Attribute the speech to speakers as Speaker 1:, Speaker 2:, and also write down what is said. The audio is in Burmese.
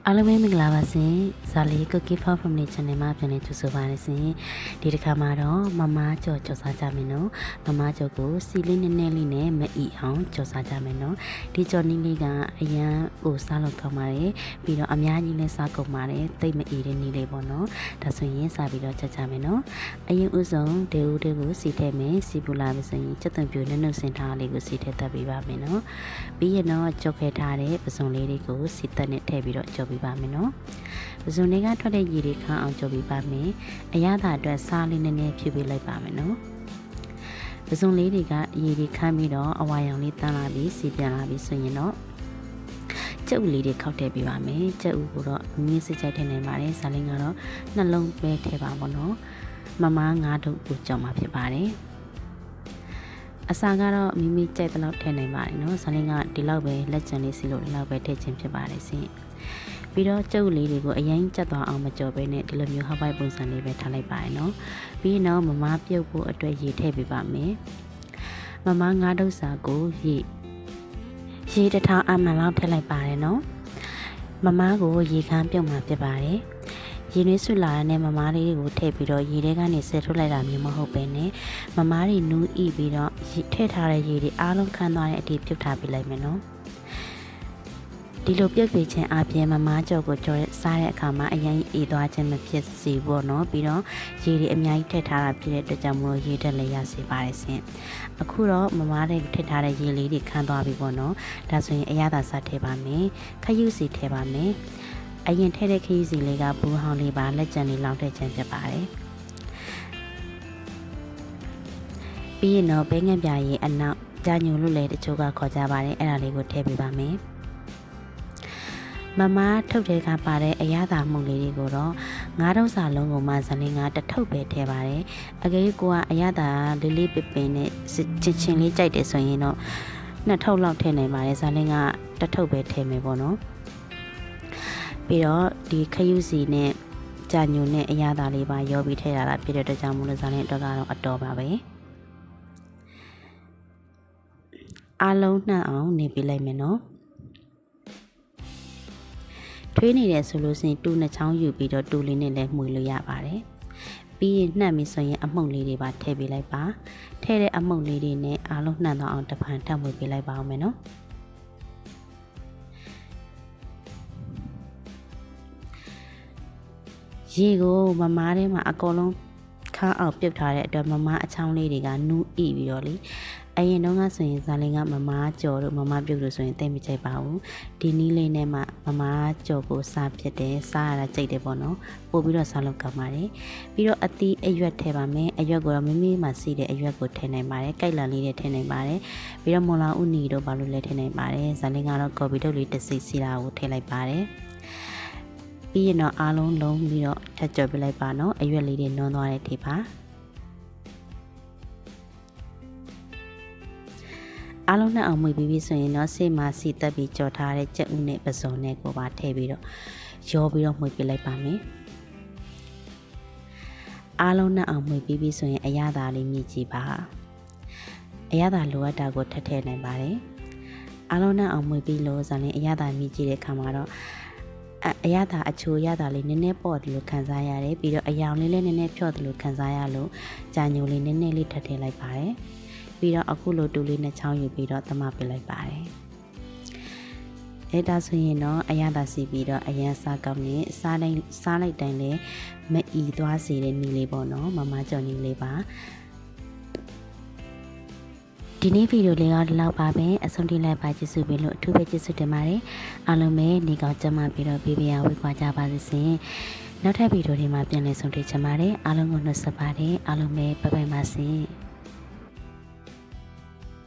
Speaker 1: အားလုံးပဲမင်္ဂလာပါရှင်ဇာလီ Cookie for Family Channel မှာပြန်လည်ကြိုဆိုပါရစေဒီတစ်ခါမှာတော့မမကြော်စားကြမယ်နော်မမကြော်ကိုစီလေးနည်းနည်းလေးနဲ့မအီအောင်ကြော်စားကြမယ်နော်ဒီကြော်နည်းလေးကအရန်ကိုစားလို့ကောင်းပါတယ်ပြီးတော့အများကြီးလည်းစားကုန်ပါတယ်တိတ်မအီတဲ့နည်းလေးပေါ့နော်ဒါဆိုရင်စားပြီးတော့ချက်ကြမယ်နော်အရင်ဥဆုံးဒေဦးတွေကိုစီထည့်မယ်စီပူလာပြီဆိုရင်ချက်သွန်ပြိုနှုတ်စင်ထားလေးကိုစီထည့်တက်ပေးပါမယ်နော်ပြီးရင်တော့ကြော်ခဲထားတဲ့ပစုံလေးတွေကိုစီတက်နဲ့ထည့်ပြီးတော့ကြော်ပေးပါမယ်နော်ပစုံလေးကထွက်တဲ့ရေတွေခန်းအောင်ကြော်ပေးပါမယ်အရသာအတွက်စားလေးနည်းနည်းဖြည့်ပေးလိုက်ပါမယ်နော်ပစုံလေးတွေကရေတွေခန်းပြီးတော့အဝါရောင်လေးတန်းလာပြီးစီပြန်လာပြီးဆိုရင်တော့ကြက်ဥလေးတွေခောက်ထည့်ပေးပါမယ်ကြက်ဥကိုတော့မင်းစစ်ကြိုက်ထည့်နိုင်ပါတယ်ဇာလင်းကတော့နှလုံးပဲထည့်ပါပေါ့နော်မမ9ထုပ်ကိုကြော်မှာဖြစ်ပါတယ်အစာကတော့မိမိကြိုက်တဲ့လောက်ထည့်နိုင်ပါတယ်နော်ဇာလင်းကဒီလောက်ပဲလက်ကျန်လေးစီလို့ဒီလောက်ပဲထည့်ခြင်းဖြစ်ပါတယ်ရှင်ပြီးတော့ကျုပ်လေးတွေကိုအရင်ကျက်သွားအောင်မကြော်ဘဲနဲ့ဒီလိုမျိုးဟောက်ပိုက်ပုံစံလေးပဲထားလိုက်ပါရနော်ပြီးတော့မမပြုတ်ဖို့အတွက်ရေထည့်ပေးပါမယ်မမ9ဒုစာကိုရေတစ်ထောင်အမှန်လောက်ထည့်လိုက်ပါတယ်နော်မမကိုရေခမ်းပြုတ်မှဖြစ်ပါတယ်ရေနွေးဆွလာတဲ့မမားလေးတွေကိုထည့်ပြီးတော့ရေထဲကနေဆဲထုတ်လိုက်တာမျိုးမဟုတ်ပဲနဲ့မမားတွေနူးဤပြီးတော့ထည့်ထားတဲ့ရေတွေအားလုံးခန်းသွားတဲ့အထိပြုတ်ထားပေးလိုက်မယ်နော်ဒီလိုပြုတ်ပြခြင်းအပြင်မမားကြော်ကိုကြော်စားတဲ့အခါမှာအရင်အေးသွားခြင်းမဖြစ်စေဘူးနော်ပြီးတော့ရေတွေအများကြီးထည့်ထားတာဖြစ်တဲ့အတွက်ကြောင့်မလို့ရေတက်လည်းရစေပါတယ်ရှင်အခုတော့မမားတွေထည့်ထားတဲ့ရေလေးတွေခန်းသွားပြီပေါ့နော်ဒါဆိုရင်အရသာစားထည့်ပါမယ်ခရုစီထည့်ပါမယ်အရင်ထည့်တဲ့ခရီးစီလေးကဘူးဟောင်းလေးပါလက်ကျန်လေးလောက်ထည့်ခြင်းဖြစ်ပါတယ်ပြီးရင်တော့ဘဲငက်ပြာရင်အနောက်ကြာညိုလို့လည်းတချို့ကခေါ်ကြပါတယ်အဲ့ဒါလေးကိုထည့်ပေးပါမယ်မမထုတ်တဲ့ကပါတဲ့အရသာမှုလေးတွေကိုတော့9ထုပ်စာလုံးကိုမှဇလင်းကတစ်ထုပ်ပဲထည့်ပါတယ်အကယ်၍ကိုကအရသာလေးလေးပပင်နဲ့ချင်းလေးကြိုက်တယ်ဆိုရင်တော့2ထုပ်လောက်ထည့်နိုင်ပါတယ်ဇလင်းကတစ်ထုပ်ပဲထည့်မယ်ပေါ့နော်ပြီးတော့ဒီခရုစီနဲ့ကြာညိုနဲ့အရသာလေးပါရောပြီးထည့်ရတာဖြစ်တဲ့အတွက်ကြောင့်မို့လို့ဇာလင်းအတွက်ကတော့အတော်ပါပဲအားလုံးနှံ့အောင်နေပြလိုက်မယ်နော်ထွေးနေတယ်ဆိုလို့ရှိရင်တူနှစ်ချောင်းယူပြီးတော့တူလေးနဲ့လည်းမှွေလို့ရပါတယ်ပြီးရင်နှံ့ပြီဆိုရင်အမှုန့်လေးတွေပါထည့်ပေးလိုက်ပါထည့်တဲ့အမှုန့်လေးတွေနဲ့အားလုံးနှံ့သွားအောင်တစ်ဖန်ထပ်မှွေပေးလိုက်ပါအောင်မယ်နော်ရေကိုမမားထဲမှာအကုန်လုံးခါအောင်ပြုတ်ထားတဲ့အတွက်မမားအချောင်းလေးတွေကနူးဣပြီးတော့လေအရင်တော့ကဆိုရင်ဇာလင်းကမမားကြော်တို့မမားပြုတ်လို့ဆိုရင်တိတ်မကြိုက်ပါဘူးဒီနီးလေးနဲ့မှမမားကြော်ကိုစားဖြစ်တယ်စားရတာကြိတ်တယ်ပေါ့နော်ပို့ပြီးတော့စားလို့ကောင်းပါတယ်ပြီးတော့အသီးအရွက်ထည့်ပါမယ်အရွက်ကိုတော့မိမိမှစီးတဲ့အရွက်ကိုထည့်နိုင်ပါတယ်ကြိုက်လာလေးတွေထည့်နိုင်ပါတယ်ပြီးတော့မွန်လာဥနီတို့ဘာလို့လဲထည့်နိုင်ပါတယ်ဇာလင်းကတော့ကော်ပီတုပ်လေးတစ်စိစီတာကိုထည့်လိုက်ပါတယ်ပြီးရင်တော့အားလုံးလုံးပြီးတော့ထပ်ကြော်ပြလိုက်ပါနော်အရွက်လေးတွေနွမ်းသွားတဲ့ထိပါအားလုံးနဲ့အောင်မွေပြီးပြီဆိုရင်တော့ဆေးမာစီတက်ပြီးကြော်ထားတဲ့ကြက်ဥနဲ့ပစုံနဲ့ကိုပါထည့်ပြီးတော့ရောပြီးတော့မွေပြလိုက်ပါမယ်အားလုံးနဲ့အောင်မွေပြီးပြီဆိုရင်အရသာလေးမြည်ကြည့်ပါအရသာလိုအပ်တာကိုထပ်ထည့်နိုင်ပါတယ်အားလုံးနဲ့အောင်မွေပြီးလို့ဆိုရင်အရသာမြည်ကြည့်တဲ့ခါမှာတော့အရသာအချိုရသာလေးနည်းနည်းပေါ့တယ်လို့ခံစားရတယ်ပြီးတော့အယောင်လေးလည်းနည်းနည်းဖြော့တယ်လို့ခံစားရလို့ကြာညိုလေးနည်းနည်းလေးထပ်ထည့်လိုက်ပါတယ်ပြီးတော့အခုလိုတူလေးနဲ့ချောင်းယူပြီးတော့သမပစ်လိုက်ပါတယ်ဒါဆိုရင်တော့အရသာစီပြီးတော့အရန်စားကောင်းနေစားလိုက်တိုင်းလည်းမအီသွားစေတဲ့နည်းလေးပေါ့နော်မမကြော်နည်းလေးပါဒီနေ့ဗီဒီယိုလေးကဒီလောက်ပါပဲအဆုံးထိလိုက်ပါကြည့်စုပြီးလို့အထူးပဲကျေးဇူးတင်ပါတယ်အားလုံးပဲနေကောင်းကြမှာပြီးတော့ဘေးဘေးဝေးခွာကြပါစေရှင်နောက်ထပ်ဗီဒီယိုတွေမှာပြန်လည်ဆုံတွေ့ချင်ပါတယ်အားလုံးကိုနှုတ်ဆက်ပါတယ်အားလုံးပဲဘိုင်ဘိုင်ပါရှင်